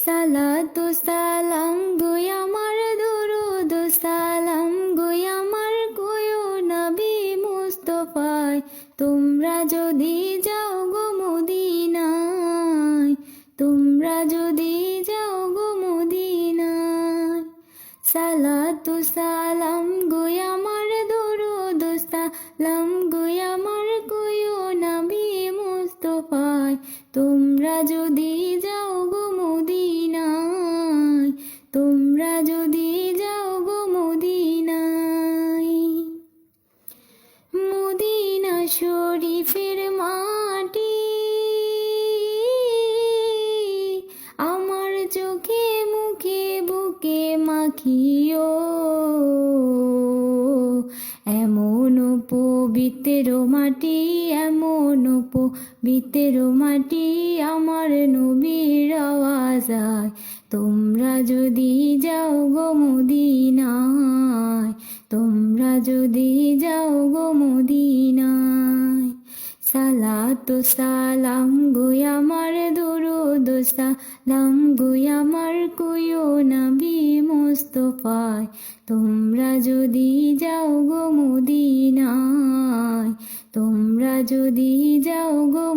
সালাতু সালাম গই আমার দুরুদ সালাম গই আমার কোয়ো নবী মুস্তফায়। তোমরা যদি যাও গো মদিনায়, তোমরা যদি যাও গো মদিনায়। সালাতু সালাম গই আমার দুরুদ সালাম গই আমার কোয়ো নবী মুস্তফায়। তোমরা যদি যাও গো মদিনায়, তোমরা যদি যাও গো মদিনায়। মদিনা শরীফের মাটি আমার চোখে মুখে বুকে মাখিও, এমন পবিত্র মাটি, এমন পবিত্র মাটি আমার নবীর আওয়াজায়। তোমরা যদি যাও গো মদিনায়, তোমরা যদি যাও গো মদিনায়। সালাতু সালাম গই আমার দুরুদ সালাম গই আমার কোয়ো নবী মুস্তফায়। তোমরা যদি যাও গো মদিনায়, তোমরা যদি যাও গো